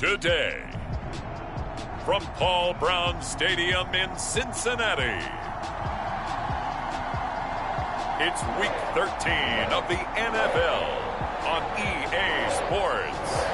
today. From Paul Brown Stadium in Cincinnati, it's Week 13 of the NFL on EA Sports.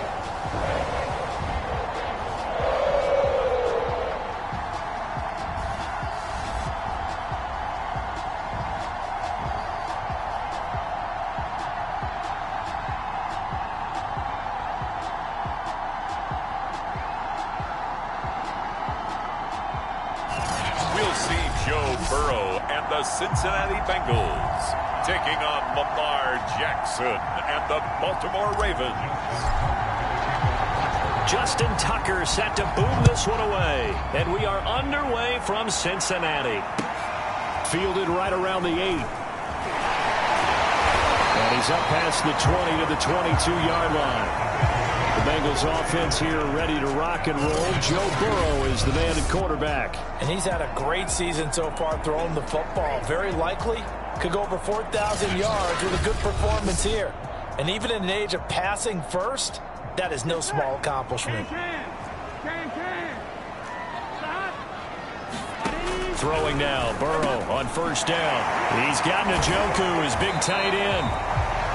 The Cincinnati Bengals taking on Lamar Jackson and the Baltimore Ravens. Justin Tucker set to boom this one away. And we are underway from Cincinnati. Fielded right around the 8. And he's up past the 20 to the 22-yard line. The Bengals offense here ready to rock and roll. Joe Burrow is the man at quarterback. And he's had a great season so far throwing the football. Very likely could go over 4,000 yards with a good performance here. And even in an age of passing first, that is no small accomplishment. Throwing now, Burrow on first down. He's got Njoku, his big tight end.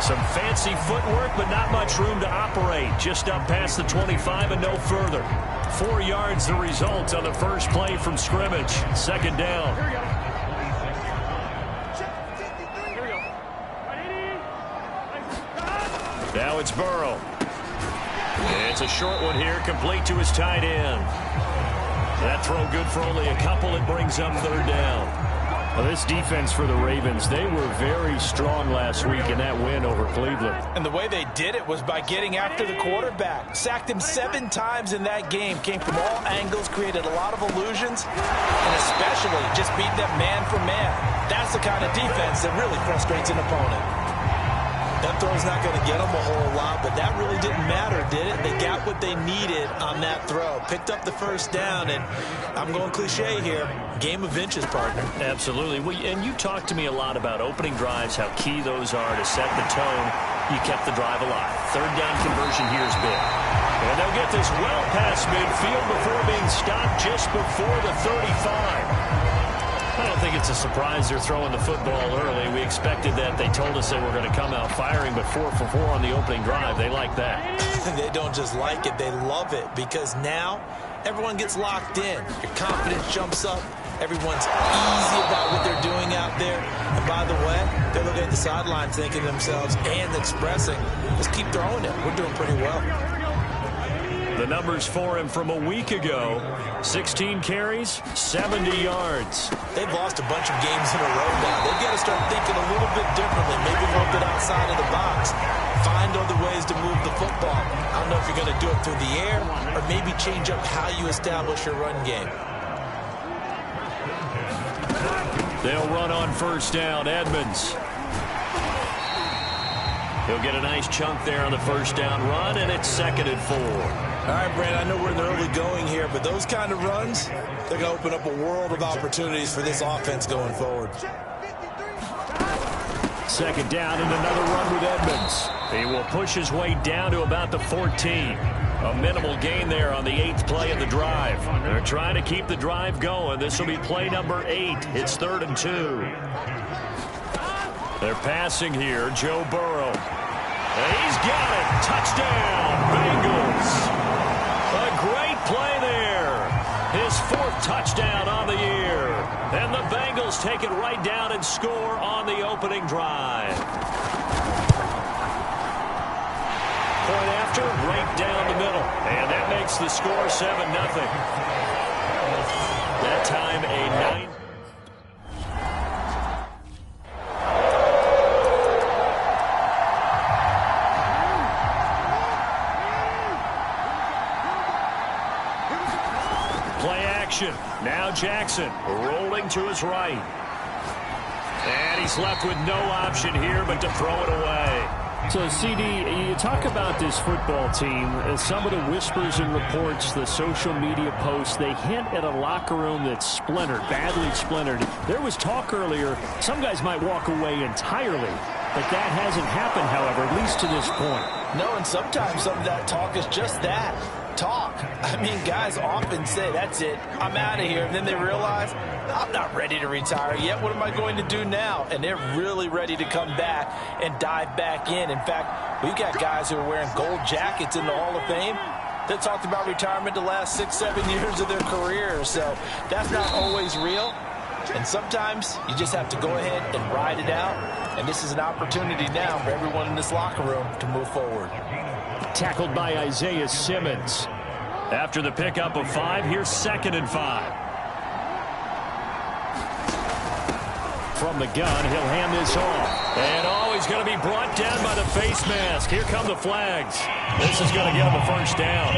Some fancy footwork, but not much room to operate. Just up past the 25 and no further. 4 yards the result on the first play from scrimmage. Second down. Now it's Burrow. It's a short one here, complete to his tight end. That throw good for only a couple. It brings up third down. Well, this defense for the Ravens, they were very strong last week in that win over Cleveland. And the way they did it was by getting after the quarterback. Sacked him 7 times in that game. Came from all angles, created a lot of illusions, and especially just beat them man for man. That's the kind of defense that really frustrates an opponent. That throw's not going to get them a whole lot, but that really didn't matter, did it? They got what they needed on that throw. Picked up the first down, and I'm going cliche here. Game of inches, partner. Absolutely. Well, and you talked to me a lot about opening drives, how key those are to set the tone. You kept the drive alive. Third down conversion here is big. And they'll get this well past midfield before being stopped just before the 35. I don't think it's a surprise they're throwing the football early. We expected that. They told us they were going to come out firing, but 4 for 4 on the opening drive. They like that. They don't just like it, they love it, because now everyone gets locked in. Your confidence jumps up. Everyone's easy about what they're doing out there. And by the way, they're looking at the sideline thinking to themselves and expressing, just keep throwing it. We're doing pretty well. The numbers for him from a week ago, 16 carries, 70 yards. They've lost a bunch of games in a row now. They've got to start thinking a little bit differently, maybe a little bit outside of the box. Find other ways to move the football. I don't know if you're going to do it through the air or maybe change up how you establish your run game. They'll run on first down. Edmonds. He'll get a nice chunk there on the first down run, and it's 2nd and 4. All right, Brad, I know we're in the early going here, but those kind of runs, they're going to open up a world of opportunities for this offense going forward. Second down and another run with Edmonds. He will push his way down to about the 14. A minimal gain there on the 8th play of the drive. They're trying to keep the drive going. This will be play number 8. It's 3rd and 2. They're passing here. Joe Burrow. And he's got it. Touchdown, Bengals. A great play there. His 4th touchdown on the year. And the Bengals take it right down and score on the opening drive. Point after, right down the middle. And that makes the score 7-0. That time a 9. Play action. Now Jackson rolling to his right. And he's left with no option here but to throw it away. So, CD, you talk about this football team, some of the whispers and reports, the social media posts, they hint at a locker room that's splintered, badly splintered. There was talk earlier, some guys might walk away entirely, but that hasn't happened, however, at least to this point. No, and sometimes some of that talk is just that. talk. I mean, guys often say, that's it, I'm out of here. And then they realize, I'm not ready to retire yet. What am I going to do now? And they're really ready to come back and dive back in. In fact, we've got guys who are wearing gold jackets in the Hall of Fame that talked about retirement the last 6-7 years of their career. So that's not always real. And sometimes you just have to go ahead and ride it out. And this is an opportunity now for everyone in this locker room to move forward. Tackled by Isaiah Simmons. After the pickup of 5, here's 2nd and 5. From the gun, he'll hand this off. And he's going to be brought down by the face mask. Here come the flags. This is going to get him a first down.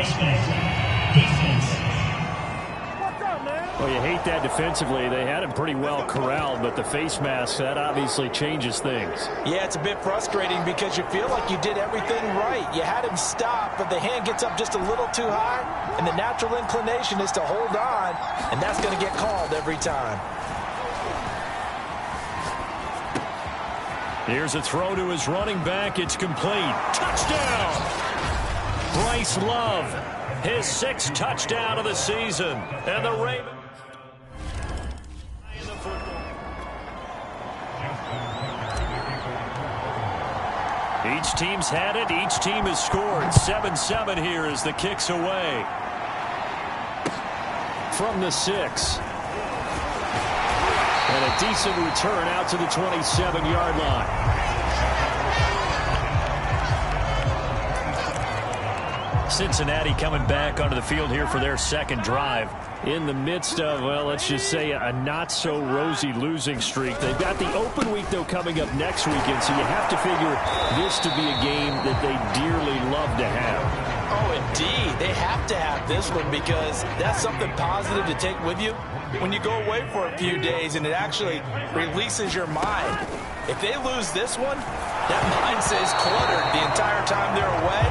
Well, you hate that defensively. They had him pretty well corralled, but the face mask, that obviously changes things. Yeah, it's a bit frustrating because you feel like you did everything right. You had him stop, but the hand gets up just a little too high, and the natural inclination is to hold on, and that's going to get called every time. Here's a throw to his running back. It's complete. Touchdown! Bryce Love, his 6th touchdown of the season. And the Ravens. Each team's had it. Each team has scored. 7-7 here as the kick's away. From the 6. And a decent return out to the 27-yard line. Cincinnati coming back onto the field here for their 2nd drive. In the midst of, well, let's just say a not-so-rosy losing streak. They've got the open week, though, coming up next weekend, so you have to figure this to be a game that they dearly love to have. Oh, indeed. They have to have this one because that's something positive to take with you when you go away for a few days, and it actually releases your mind. If they lose this one, that mind stays cluttered the entire time they're away,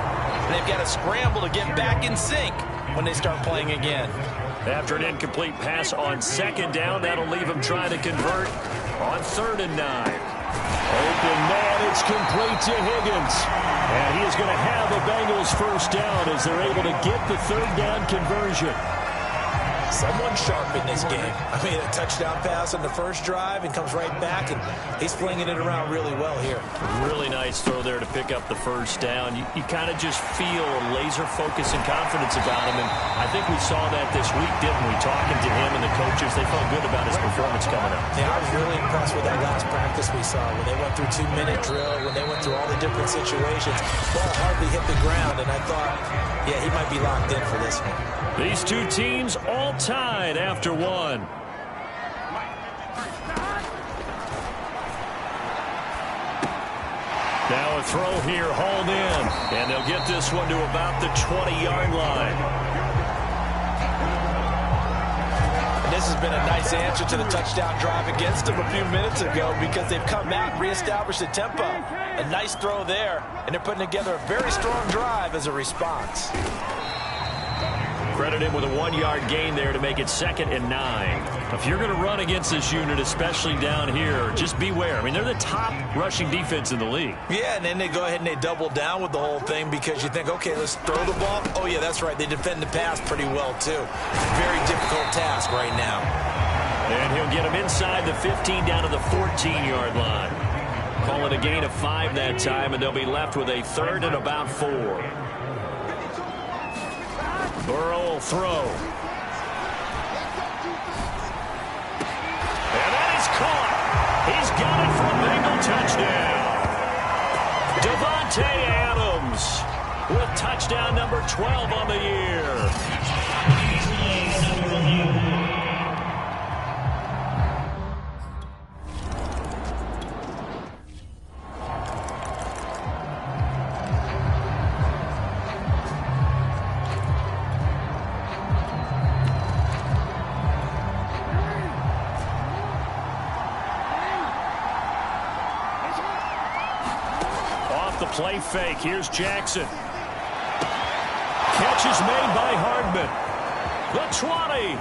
and they've got to scramble to get back in sync when they start playing again. After an incomplete pass on 2nd down, that'll leave him trying to convert on 3rd and 9. Open man, it's complete to Higgins. And he is going to have a Bengals first down as they're able to get the 3rd down conversion. Someone sharp in this game. I mean, a touchdown pass on the first drive and comes right back, and he's flinging it around really well here. Really nice throw there to pick up the first down. You kind of just feel a laser focus and confidence about him, and I think we saw that this week, didn't we? Talking to him and the coaches, they felt good about his performance coming up. Yeah, I was really impressed with that last practice we saw when they went through 2-minute drill, when they went through all the different situations. Ball hardly hit the ground, and I thought, yeah, he might be locked in for this one. These two teams all tied after 1. Now a throw here, hauled in, and they'll get this one to about the 20-yard line. And this has been a nice answer to the touchdown drive against them a few minutes ago because they've come out and reestablished the tempo. A nice throw there, and they're putting together a very strong drive as a response. Credit him with a 1-yard gain there to make it 2nd and 9. If you're going to run against this unit, especially down here, just beware. I mean, they're the top rushing defense in the league. Yeah, and then they go ahead and they double down with the whole thing because you think, okay, let's throw the ball. Oh, yeah, that's right. They defend the pass pretty well, too. Very difficult task right now. And he'll get him inside the 15 down to the 14-yard line. Call it a gain of 5 that time, and they'll be left with a 3rd and about 4. Burrow will throw. And that is caught. He's got it for a Bengal touchdown. Davante Adams with touchdown number 12 on the year. Play fake. Here's Jackson. Catch is made by Hardman. The 20.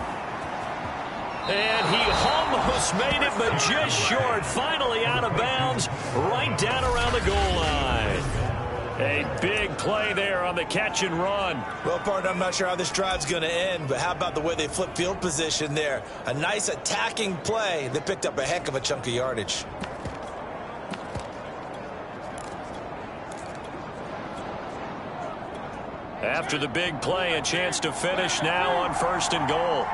And he almost made it, but just short. Finally out of bounds, right down around the goal line. A big play there on the catch and run. Well, partner, I'm not sure how this drive's going to end, but how about the way they flip field position there? A nice attacking play that picked up a heck of a chunk of yardage. After the big play, a chance to finish now on 1st and goal.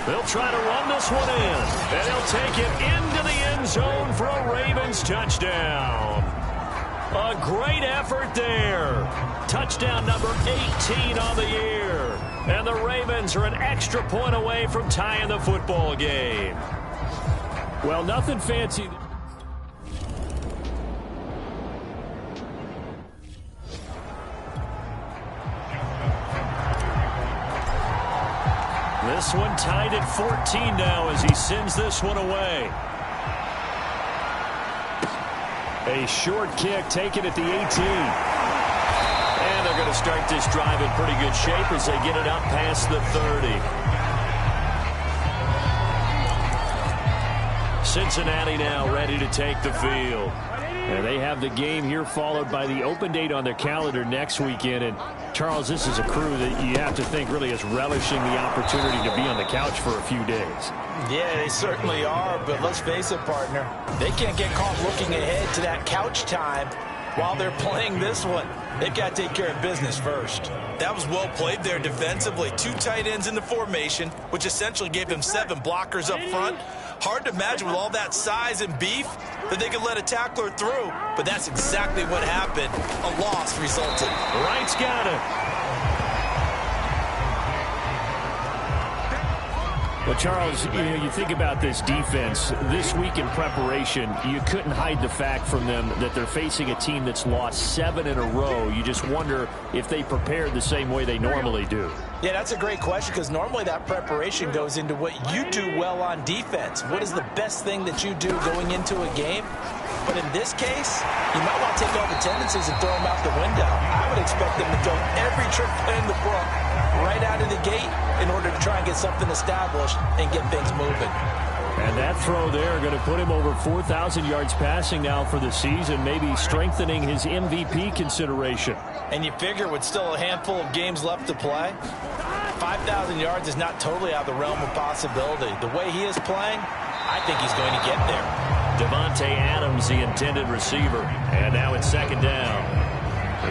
They'll try to run this one in, and they'll take it into the end zone for a Ravens touchdown. A great effort there. Touchdown number 18 on the year. And the Ravens are an extra point away from tying the football game. Well, nothing fancy. This one tied at 14 now as he sends this one away. A short kick taken at the 18. And they're going to start this drive in pretty good shape as they get it up past the 30. Cincinnati now ready to take the field. And they have the game here followed by the open date on their calendar next weekend. And Charles, this is a crew that you have to think really is relishing the opportunity to be on the couch for a few days. Yeah, they certainly are, but let's face it, partner. They can't get caught looking ahead to that couch time while they're playing this one. They've got to take care of business first. That was well played there defensively. 2 tight ends in the formation, which essentially gave them 7 blockers up front. Hard to imagine with all that size and beef that they could let a tackler through, but that's exactly what happened. A loss resulted. Wright's got it. Well, Charles, you think about this defense. This week in preparation, you couldn't hide the fact from them that they're facing a team that's lost 7 in a row. You just wonder if they prepared the same way they normally do. Yeah, that's a great question because normally that preparation goes into what you do well on defense. What is the best thing that you do going into a game? But in this case, you might want to take all the tendencies and throw them out the window. I would expect them to throw every trick in the book right out of the gate in order to try and get something established and get things moving. And that throw there going to put him over 4,000 yards passing now for the season, maybe strengthening his MVP consideration. And you figure with still a handful of games left to play, 5,000 yards is not totally out of the realm of possibility. The way he is playing, I think he's going to get there. Devontae Adams, the intended receiver. And now it's 2nd down.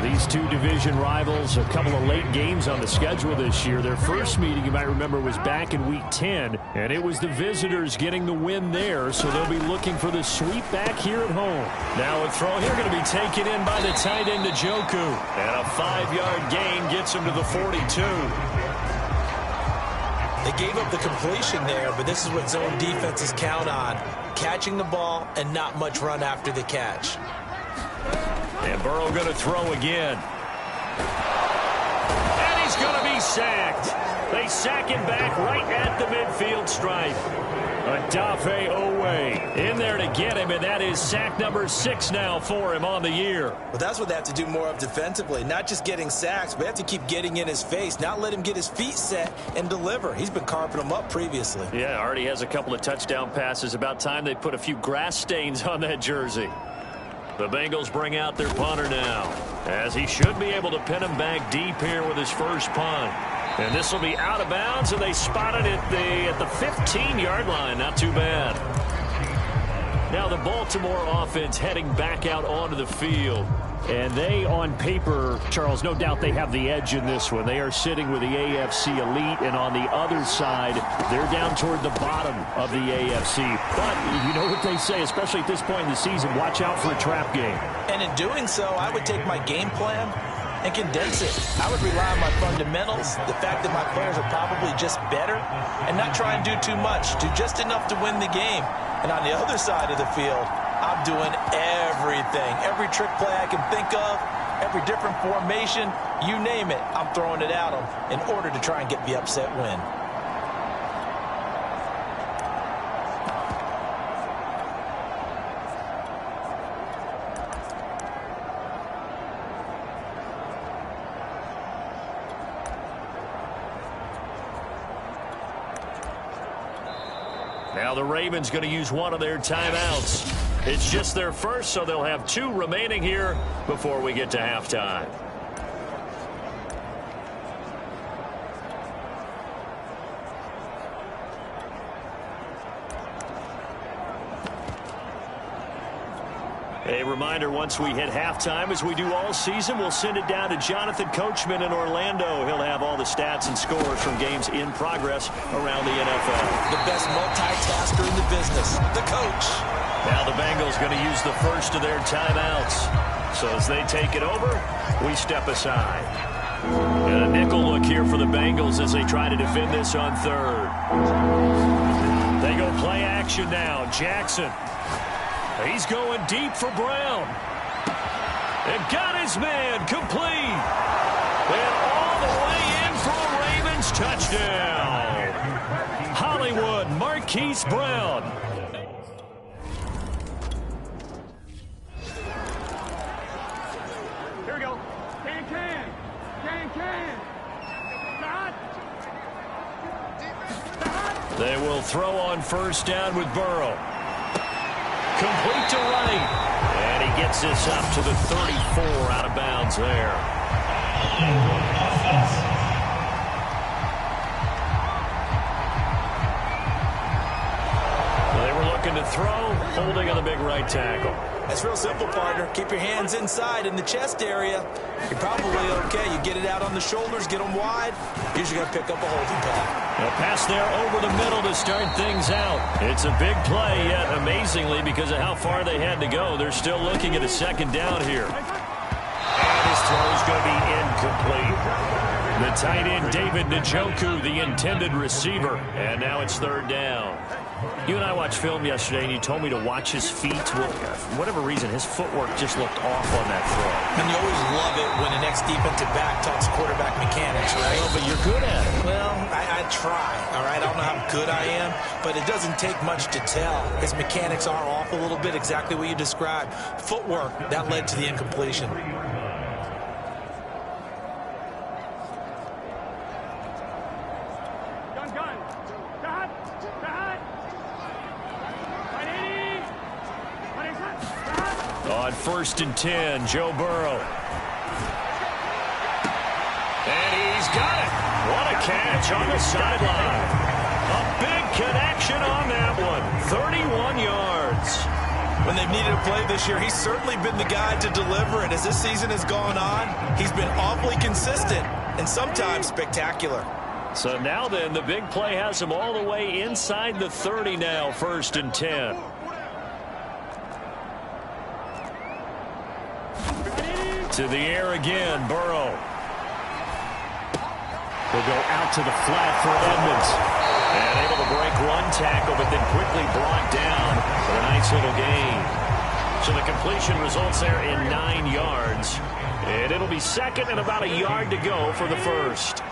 These two division rivals, a couple of late games on the schedule this year. Their first meeting, you might remember, was back in Week 10, and it was the visitors getting the win there, so they'll be looking for the sweep back here at home. Now a throw here going to be taken in by the tight end, Njoku. And a 5-yard gain gets him to the 42. They gave up the completion there, but this is what zone defenses count on. Catching the ball and not much run after the catch. And Burrow going to throw again. And he's going to be sacked. They sack him back right at the midfield stripe. Odafe Oweh in there to get him, and that is sack number 6 now for him on the year. Well, that's what they have to do more of defensively. Not just getting sacks, but they have to keep getting in his face, not let him get his feet set and deliver. He's been carving them up previously. Yeah, already has a couple of touchdown passes. About time they put a few grass stains on that jersey. The Bengals bring out their punter now, as he should be able to pin him back deep here with his first punt. And this will be out of bounds, and they spot it at the 15-yard line. Not too bad. Now the Baltimore offense heading back out onto the field. And they, on paper, Charles, no doubt they have the edge in this one. They are sitting with the AFC elite, and on the other side, they're down toward the bottom of the AFC. But you know what they say, especially at this point in the season, watch out for a trap game. And in doing so, I would take my game plan and condense it. I would rely on my fundamentals, the fact that my players are probably just better, and not try and do too much, do just enough to win the game. And on the other side of the field, I'm doing everything. Every trick play I can think of, every different formation, you name it, I'm throwing it at them in order to try and get the upset win. Now Now the Ravens going to use one of their timeouts. It's just their first, so they'll have 2 remaining here before we get to halftime. A reminder, once we hit halftime, as we do all season, we'll send it down to Jonathan Coachman in Orlando. He'll have all the stats and scores from games in progress around the NFL. The best multitasker in the business, the coach. Now the Bengals going to use the first of their timeouts. So as they take it over, we step aside. And a nickel look here for the Bengals as they try to defend this on third. They go play action now. Jackson. He's going deep for Brown. And got his man complete. And all the way in for a Ravens touchdown. Hollywood Marquise Brown. Here we go. Can. They will throw on first down with Burrow. Complete to right. And he gets this up to the 34 out of bounds there. They were looking to throw, holding on the big right tackle. That's real simple, partner. Keep your hands inside in the chest area. You're probably okay. You get it out on the shoulders, get them wide. Usually going to pick up a holding pass. A pass there over the middle to start things out. It's a big play, yet amazingly, because of how far they had to go, they're still looking at a second down here. And his throw is going to be incomplete. The tight end, David Njoku, the intended receiver. And now it's third down. You and I watched film yesterday, and you told me to watch his feet. Well, for whatever reason, his footwork just looked off on that throw. And you always love it when an ex-defensive back talks quarterback mechanics, right? Well, but you're good at it. Well, I try, all right? I don't know how good I am, but it doesn't take much to tell. His mechanics are off a little bit, exactly what you described. Footwork, that led to the incompletion. On 1st and 10, Joe Burrow. And he's got it. What a catch on the sideline. A big connection on that one. 31 yards. When they've needed a play this year, he's certainly been the guy to deliver it. As this season has gone on, he's been awfully consistent and sometimes spectacular. So now then, the big play has him all the way inside the 30 now, 1st and 10. To the air again, Burrow. Will go out to the flat for Edmonds. And able to break one tackle, but then quickly brought down for a nice little gain. So the completion results there in 9 yards. And it'll be second and about a yard to go for the first.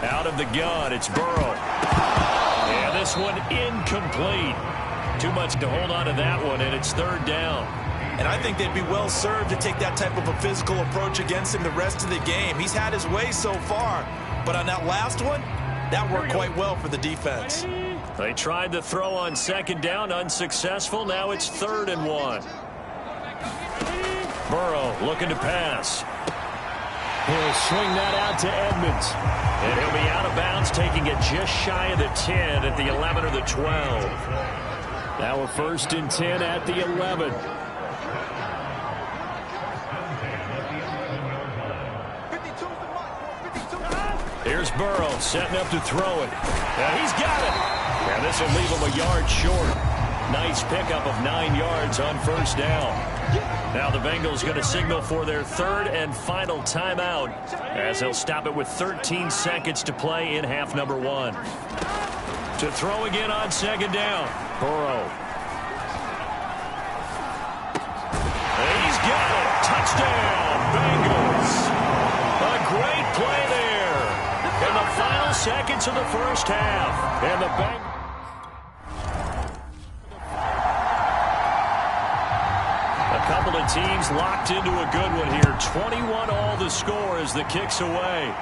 Out of the gun, it's Burrow. And this one incomplete. Too much to hold on to that one, and it's third down. And I think they'd be well served to take that type of a physical approach against him the rest of the game. He's had his way so far, but on that last one, that worked quite well for the defense. They tried the throw on second down, unsuccessful. Now it's 3rd and 1. Burrow looking to pass. He'll swing that out to Edmonds. And he'll be out of bounds, taking it just shy of the 10 at the 11 or the 12. Now a 1st and 10 at the 11. Here's Burrow setting up to throw it. And he's got it. And this will leave him a yard short. Nice pickup of 9 yards on first down. Now the Bengals going to signal for their 3rd and final timeout as they'll stop it with 13 seconds to play in half number 1. To throw again on second down. Burrow. He's got it. Touchdown, Bengals. A great play there. In the final seconds of the first half. And the Bengals. A couple of teams locked into a good one here. 21 all the score as the kick's away.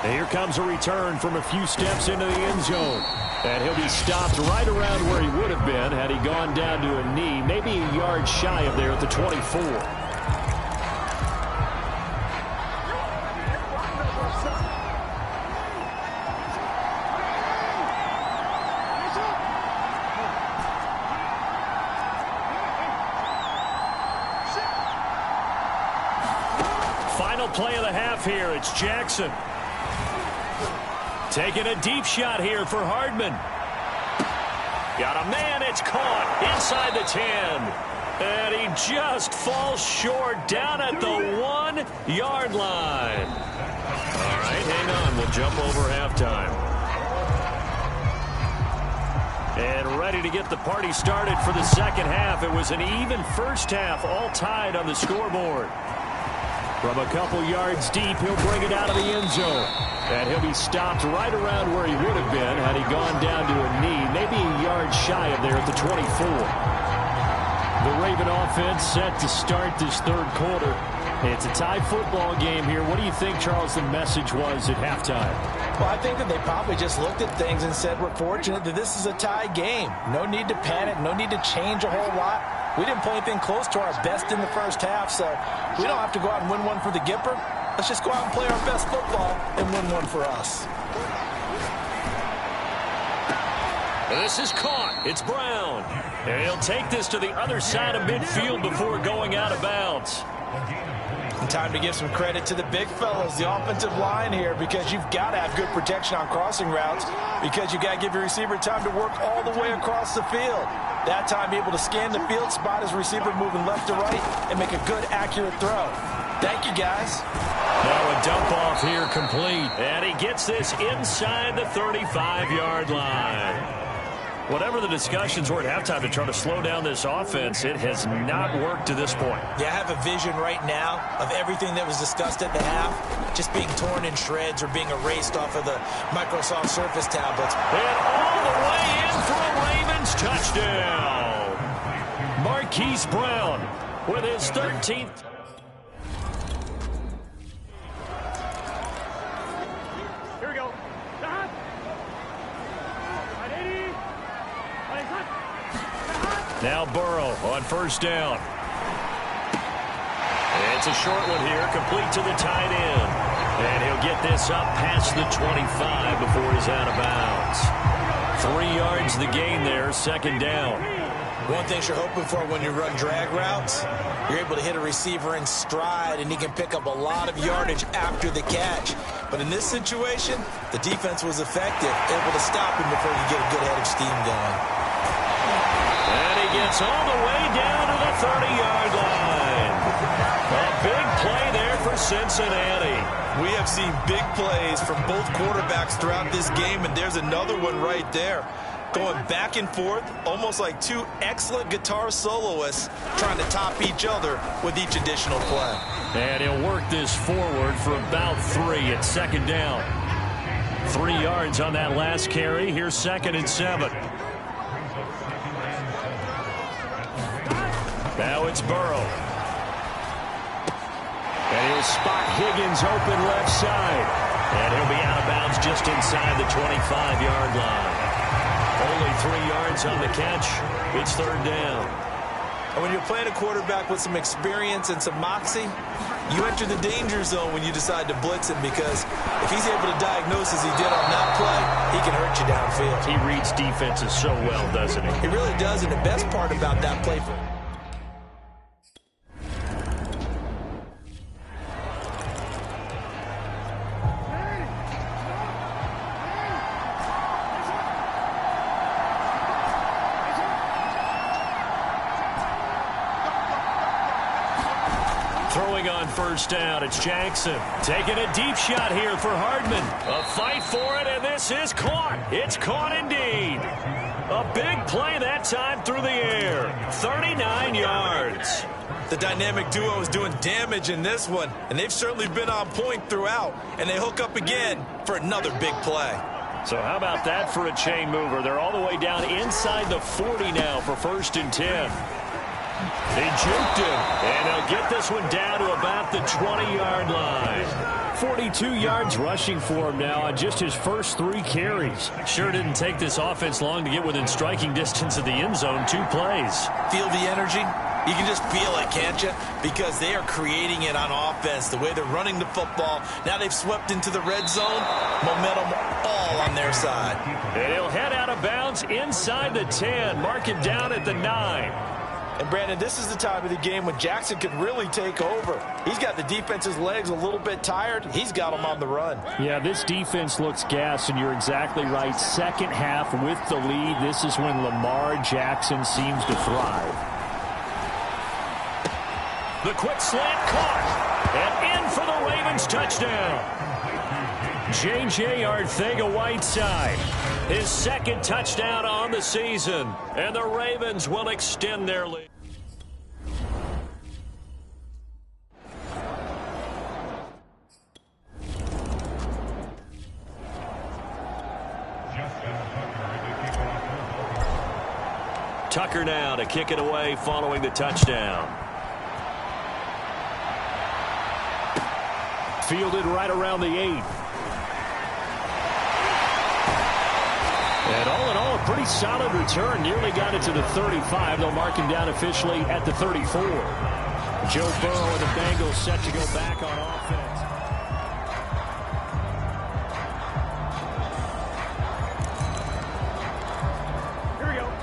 And here comes a return from a few steps into the end zone. And he'll be stopped right around where he would have been had he gone down to a knee, maybe a yard shy of there at the 24. Final play of the half here. It's Jackson. Taking a deep shot here for Hardman. Got a man. It's caught inside the 10. And he just falls short down at the 1-yard line. All right, hang on. We'll jump over halftime. And ready to get the party started for the second half. It was an even first half, all tied on the scoreboard. From a couple yards deep, he'll bring it out of the end zone. And he'll be stopped right around where he would have been had he gone down to a knee, maybe a yard shy of there at the 24. The Raven offense set to start this third quarter. It's a tie football game here. What do you think, Charles, the message was at halftime? Well, I think that they probably just looked at things and said, we're fortunate that this is a tie game. No need to panic. No need to change a whole lot. We didn't play anything close to our best in the first half, so we don't have to go out and win one for the Gipper. Let's just go out and play our best football and win one for us. This is caught. It's Brown. And he'll take this to the other side of midfield before going out of bounds. And time to give some credit to the big fellas, the offensive line here, because you've got to have good protection on crossing routes, because you've got to give your receiver time to work all the way across the field. That time, be able to scan the field, spot his receiver moving left to right, and make a good, accurate throw. Thank you, guys. Now a dump off here complete. And he gets this inside the 35-yard line. Whatever the discussions were at halftime to try to slow down this offense, it has not worked to this point. Yeah, I have a vision right now of everything that was discussed at the half just being torn in shreds or being erased off of the Microsoft Surface tablets. And all the way in for a Ravens touchdown. Marquise Brown with his 13th. Here we go. Now Burrow on first down. It's a short one here, complete to the tight end. And he'll get this up past the 25 before he's out of bounds. 3 yards the gain there, second down. One thing you're hoping for when you run drag routes, you're able to hit a receiver in stride, and he can pick up a lot of yardage after the catch. But in this situation, the defense was effective, able to stop him before he get a good head of steam going. And he gets all the way down to the 30-yard line. A big play there for Cincinnati. We have seen big plays from both quarterbacks throughout this game, and there's another one right there. Going back and forth, almost like two excellent guitar soloists trying to top each other with each additional play. And he'll work this forward for about 3 at second down. 3 yards on that last carry. Here's 2nd and 7. Now it's Burrow. And he'll spot Higgins open left side. And he'll be out of bounds just inside the 25-yard line. Only 3 yards on the catch. It's third down. And when you're playing a quarterback with some experience and some moxie, you enter the danger zone when you decide to blitz him, because if he's able to diagnose as he did on that play, he can hurt you downfield. He reads defenses so well, doesn't he? He really does, and the best part about that play for throwing on first down, it's Jackson. Taking a deep shot here for Hardman. A fight for it, and this is caught. It's caught indeed. A big play that time through the air. 39 yards. The dynamic duo is doing damage in this one, and they've certainly been on point throughout, and they hook up again for another big play. So how about that for a chain mover? They're all the way down inside the 40 now for 1st and 10. They juked him, and they'll get this one down to about the 20-yard line. 42 yards rushing for him now on just his first 3 carries. Sure didn't take this offense long to get within striking distance of the end zone. 2 plays. Feel the energy? You can just feel it, can't you? Because they are creating it on offense. The way they're running the football. Now they've swept into the red zone. Momentum all on their side. And he'll head out of bounds inside the 10. Mark him down at the 9. And, Brandon, this is the time of the game when Jackson could really take over. He's got the defense's legs a little bit tired. He's got them on the run. Yeah, this defense looks gassed, and you're exactly right. Second half with the lead, this is when Lamar Jackson seems to thrive. The quick slant caught. And in for the Ravens touchdown. J.J. Arcega-Whiteside, his second touchdown on the season. And the Ravens will extend their lead. Tucker now to kick it away following the touchdown. Fielded right around the 8. And all in all, a pretty solid return. Nearly got it to the 35. They'll mark him down officially at the 34. Joe Burrow and the Bengals set to go back on offense.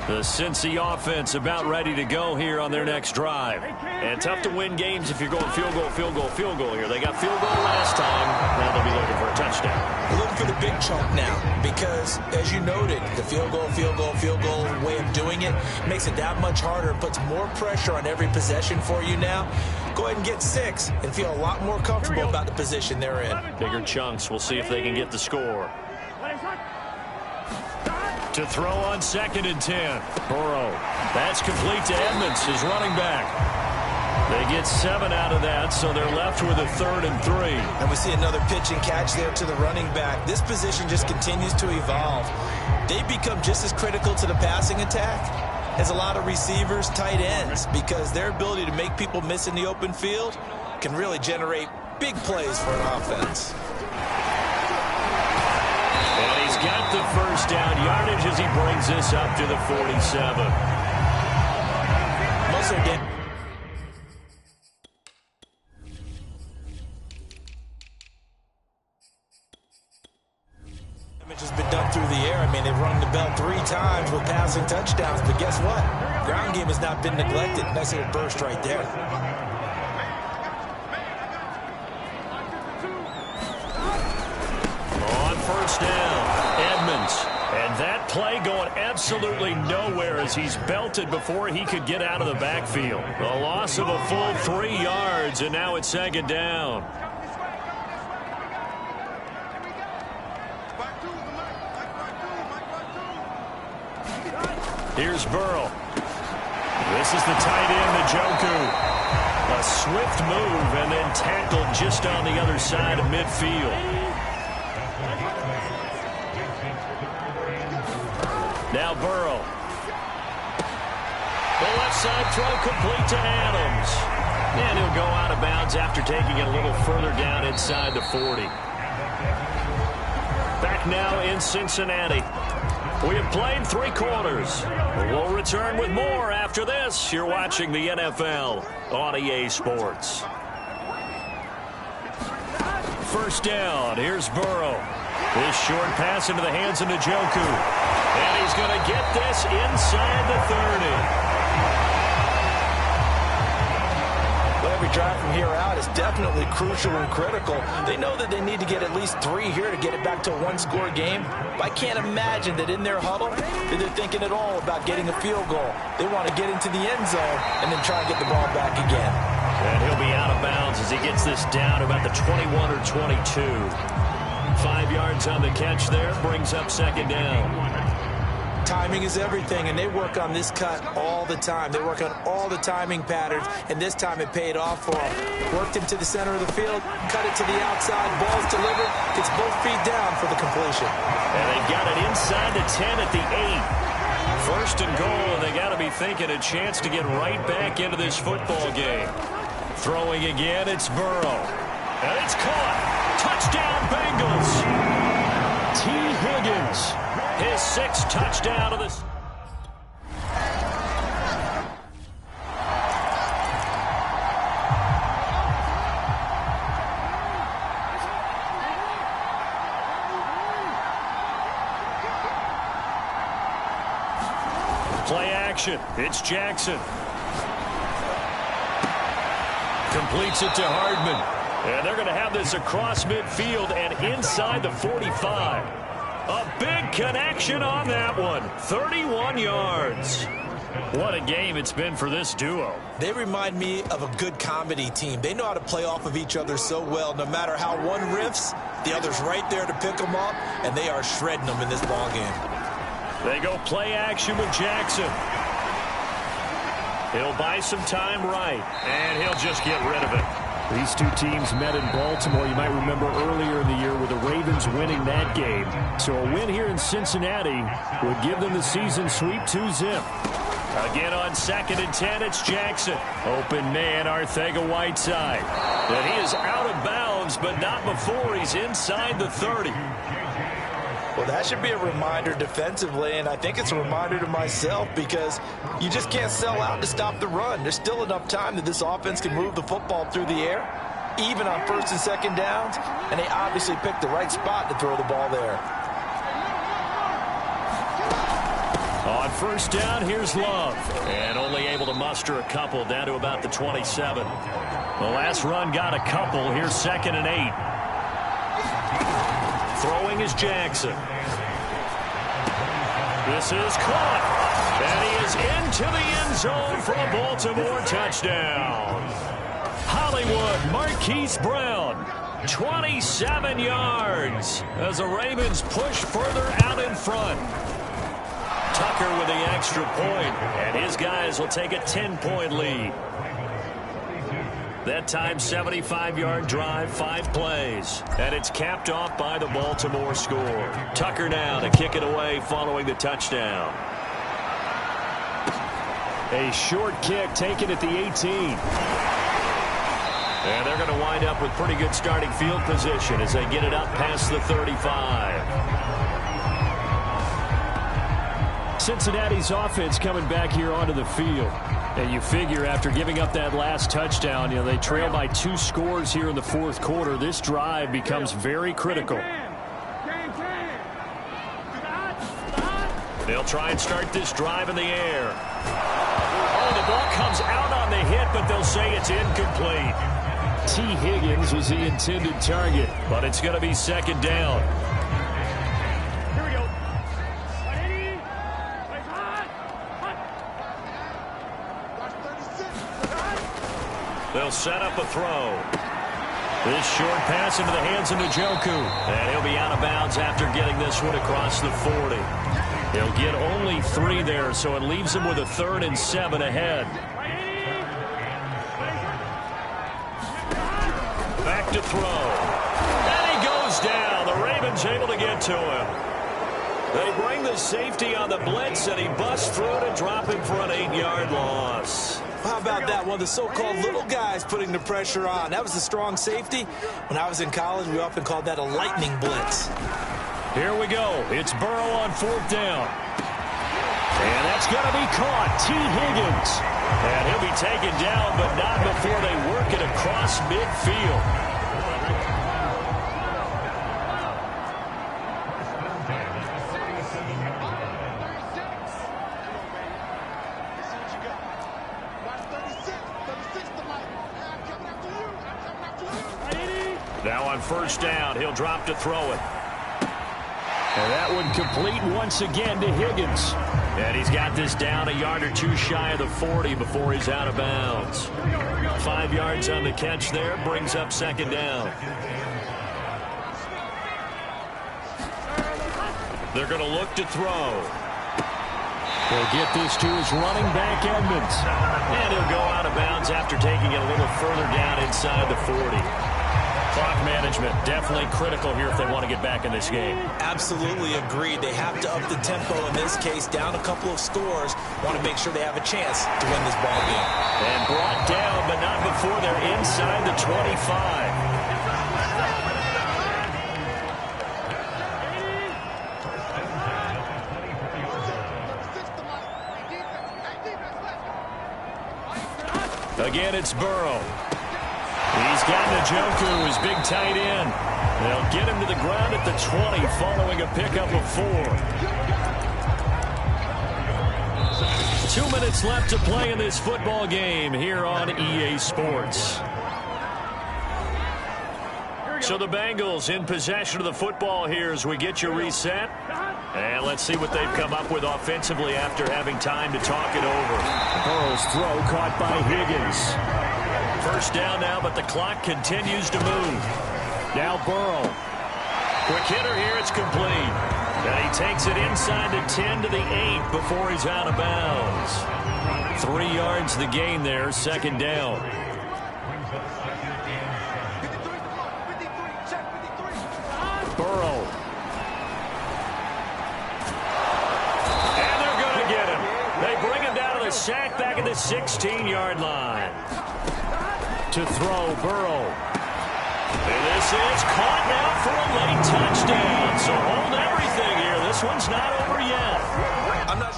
The Cincy offense about ready to go here on their next drive. And tough to win games if you're going field goal, field goal, field goal here. They got field goal last time. Now they'll be looking for a touchdown. Looking for the big chunk now because, as you noted, the field goal way of doing it makes it that much harder, puts more pressure on every possession for you now. Go ahead and get 6 and feel a lot more comfortable about the position they're in. Bigger chunks. We'll see if they can get the score. To throw on 2nd and 10. Burrow. That's complete to Edmonds, his running back. They get 7 out of that, so they're left with a 3rd and 3. And we see another pitch and catch there to the running back. This position just continues to evolve. They become just as critical to the passing attack as a lot of receivers, tight ends, because their ability to make people miss in the open field can really generate big plays for an offense. And he's got the first down yardage as he brings this up to the 47. Most of the game. Damage has been done through the air. I mean, they've rung the bell 3 times with passing touchdowns, but guess what? Ground game has not been neglected. Nice little burst right there. On first down, Edmonds. And that play going absolutely nowhere as he's belted before he could get out of the backfield. A loss of a full 3 yards, and now it's 2nd down. Here's Burrow. This is the tight end, Njoku. A swift move and then tackled just on the other side of midfield. Now Burrow. The left side throw complete to Adams. And he'll go out of bounds after taking it a little further down inside the 40. Back now in Cincinnati. We have played 3 quarters. We'll return with more after this. You're watching the NFL on EA Sports. First down. Here's Burrow. This short pass into the hands of Njoku. And he's going to get this inside the 30. Well, every drive from here out is definitely crucial and critical. They know that they need to get at least 3 here to get it back to a 1-score game. But I can't imagine that in their huddle that they're thinking at all about getting a field goal. They want to get into the end zone and then try and get the ball back again. And he'll be out of bounds as he gets this down to about the 21 or 22. 5 yards on the catch there, brings up 2nd down. Timing is everything, and they work on this cut all the time. They work on all the timing patterns, and this time it paid off for them. Worked him to the center of the field, cut it to the outside, ball's delivered, gets both feet down for the completion. And they got it inside the 10 at the 8. First and goal, and they got to be thinking a chance to get right back into this football game. Throwing again, it's Burrow. And it's caught. Touchdown, Bengals. T. Higgins, his 6th touchdown of this. Play action. It's Jackson. Completes it to Hardman. And they're going to have this across midfield and inside the 45. A big connection on that one. 31 yards. What a game it's been for this duo. They remind me of a good comedy team. They know how to play off of each other so well. No matter how one riffs, the other's right there to pick them up, and they are shredding them in this ball game. They go play action with Jackson. He'll buy some time right, and he'll just get rid of it. These two teams met in Baltimore. You might remember earlier in the year with the Ravens winning that game. So a win here in Cincinnati would give them the season sweep 2-zip. Again on 2nd and 10, it's Jackson. Open man, Arcega-Whiteside. And he is out of bounds, but not before he's inside the 30. Well, that should be a reminder defensively, and I think it's a reminder to myself because you just can't sell out to stop the run. There's still enough time that this offense can move the football through the air, even on 1st and 2nd downs, and they obviously picked the right spot to throw the ball there. On 1st down, here's Love, and only able to muster a couple down to about the 27. The last run got a couple. Here's 2nd and 8. Throwing is Jackson. This is caught. And he is into the end zone for a Baltimore touchdown. Hollywood, Marquise Brown, 27 yards as the Ravens push further out in front. Tucker with the extra point, and his guys will take a 10-point lead. That time, 75-yard drive, 5 plays. And it's capped off by the Baltimore score. Tucker now to kick it away following the touchdown. A short kick taken at the 18. And they're going to wind up with pretty good starting field position as they get it up past the 35. Cincinnati's offense coming back here onto the field. And you figure after giving up that last touchdown, they trail by 2 scores here in the 4th quarter. This drive becomes very critical. They'll try and start this drive in the air. Oh, the ball comes out on the hit, but they'll say it's incomplete. T. Higgins was the intended target, but it's going to be 2nd down. They'll set up a throw. This short pass into the hands of Njoku. And he'll be out of bounds after getting this one across the 40. He'll get only 3 there, so it leaves him with a 3rd and 7 ahead. Back to throw. And he goes down. The Ravens able to get to him. They bring the safety on the blitz, and he busts through to drop him for an 8-yard loss. How about that? One of the so-called little guys putting the pressure on. That was a strong safety. When I was in college, we often called that a lightning blitz. Here we go. It's Burrow on 4th down. And that's going to be caught. T. Higgins. And he'll be taken down, but not before they work it across midfield. Now on 1st down, he'll drop to throw it. And that one complete once again to Higgins. And he's got this down a yard or 2 shy of the 40 before he's out of bounds. 5 yards on the catch there, brings up 2nd down. They're going to look to throw. They'll get this to his running back, Edmonds. And he'll go out of bounds after taking it a little further down inside the 40. Clock management, definitely critical here if they want to get back in this game. Absolutely agreed. They have to up the tempo in this case, down a couple of scores. Want to make sure they have a chance to win this ball game. And brought down, but not before they're inside the 25. Again, it's Burrow. He's got Njoku, his big tight end. They'll get him to the ground at the 20 following a pickup of 4. 2 minutes left to play in this football game here on EA Sports. So the Bengals in possession of the football here as we get you reset. And let's see what they've come up with offensively after having time to talk it over. Burrow's throw caught by Higgins. First down now, but the clock continues to move. Now Burrow. Quick hitter here, it's complete. And he takes it inside the 10 to the 8 before he's out of bounds. 3 yards the gain there, second down. Burrow. And they're going to get him. They bring him down to the sack back at the 16-yard line. To throw, Burrow. And this is caught now for a late touchdown. So hold everything here. This one's not over yet. I'm not.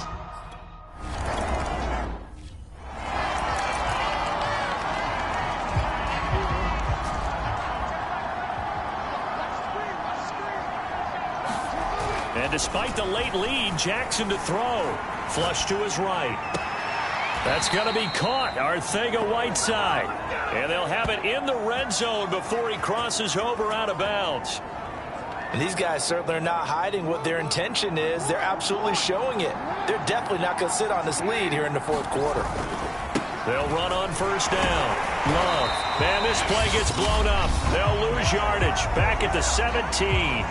And despite the late lead, Jackson to throw. Flush to his right. That's going to be caught. Arcega-Whiteside. And they'll have it in the red zone before he crosses over out of bounds. And these guys certainly are not hiding what their intention is. They're absolutely showing it. They're definitely not going to sit on this lead here in the fourth quarter. They'll run on first down. Love. And this play gets blown up. They'll lose yardage. Back at the 17.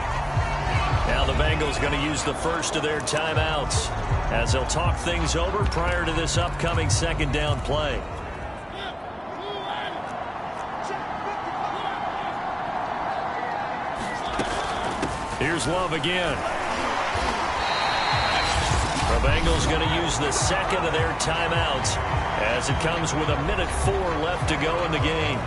Now the Bengals going to use the first of their timeouts as they'll talk things over prior to this upcoming second down play. Here's Love again. The Bengals going to use the second of their timeouts as it comes with 1:04 left to go in the game.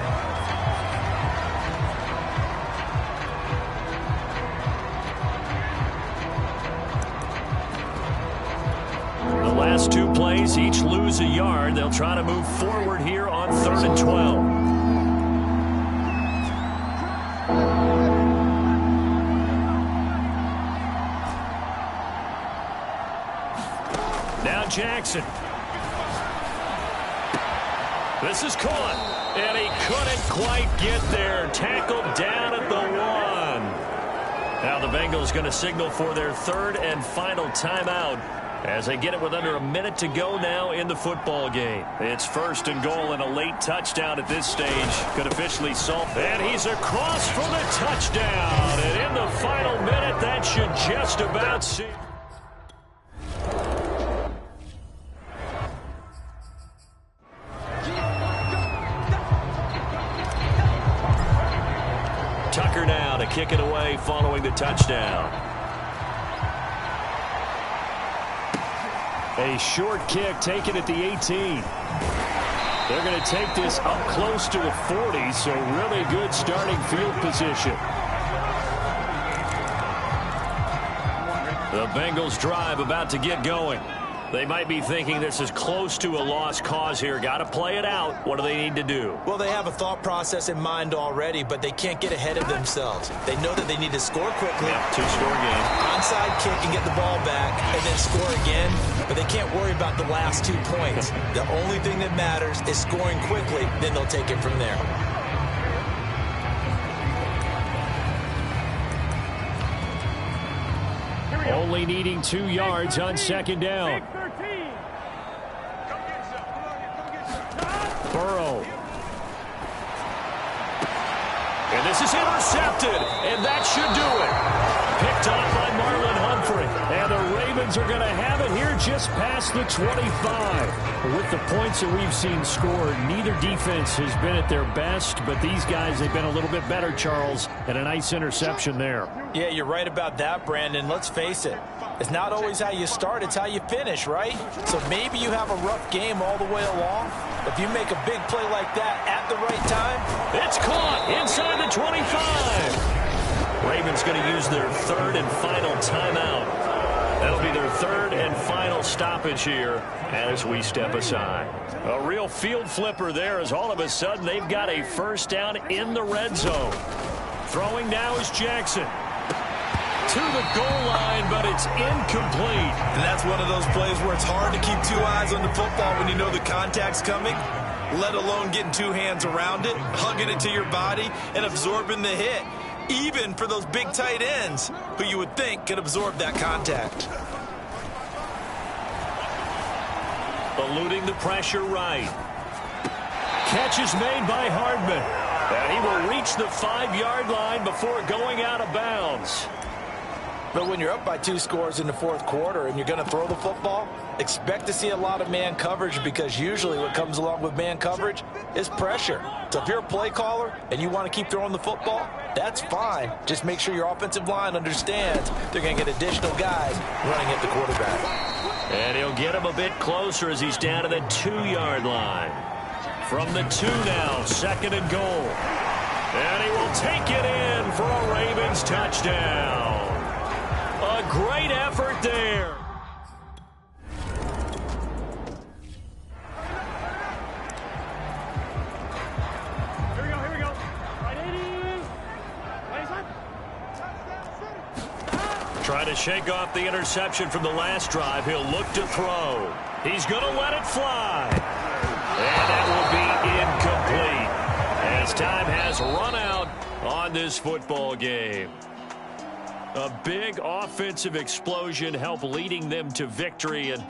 The last 2 plays, each lose a yard. They'll try to move forward here on 3rd and 12. Now Jackson. This is caught. And he couldn't quite get there. Tackled down at the 1. Now the Bengals going to signal for their 3rd and final timeout as they get it with under a minute to go now in the football game. It's 1st and goal, and a late touchdown at this stage could officially solve. And he's across for the touchdown. And in the final minute, that should just about see. Tucker now to kick it away following the touchdown. A short kick taken at the 18. They're going to take this up close to the 40, so really good starting field position. The Bengals drive about to get going. They might be thinking this is close to a lost cause here. Got to play it out. What do they need to do? Well, they have a thought process in mind already, but they can't get ahead of themselves. They know that they need to score quickly. Yeah, 2-score game. Onside kick and get the ball back and then score again, but they can't worry about the last 2 points. The only thing that matters is scoring quickly, then they'll take it from there. Only needing 2 yards on second down. Burrow. And this is intercepted, and that should do it. picked off by Marlon Humphrey. And the Ravens are going to have it here just past the 25. With the points that we've seen scored, neither defense has been at their best, but these guys, they've been a little bit better, Charles, and a nice interception there. Yeah, you're right about that, Brandon. Let's face it. It's not always how you start, it's how you finish, right? So maybe you have a rough game all the way along. If you make a big play like that at the right time, it's caught inside the 25. Ravens going to use their third and final timeout. That'll be their third and final stoppage here as we step aside. A real field flipper there as all of a sudden they've got a first down in the red zone. Throwing now is Jackson. To the goal line, but it's incomplete. And that's one of those plays where it's hard to keep two eyes on the football when you know the contact's coming, let alone getting two hands around it, hugging it to your body, and absorbing the hit. Even for those big tight ends who you would think could absorb that contact. Eluding the pressure right. Catch is made by Hardman. And he will reach the 5-yard line before going out of bounds. But when you're up by 2 scores in the fourth quarter and you're going to throw the football, expect to see a lot of man coverage, because usually what comes along with man coverage is pressure. So if you're a play caller and you want to keep throwing the football, that's fine. Just make sure your offensive line understands they're going to get additional guys running at the quarterback. And he'll get him a bit closer as he's down to the 2-yard line. From the 2 now, 2nd and goal. And he will take it in for a Ravens touchdown. A great effort there. Here we go. Try to shake off the interception from the last drive. He'll look to throw. He's going to let it fly. And that will be incomplete as time has run out on this football game. A big offensive explosion helped leading them to victory. And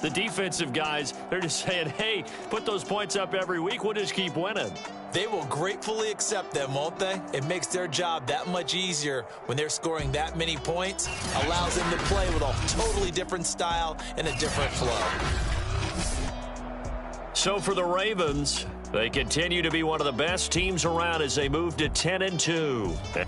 the defensive guys, they're just saying, hey, put those points up every week. We'll just keep winning. They will gratefully accept them, won't they? It makes their job that much easier when they're scoring that many points. Allows them to play with a totally different style and a different flow. So for the Ravens, they continue to be one of the best teams around as they move to 10-2.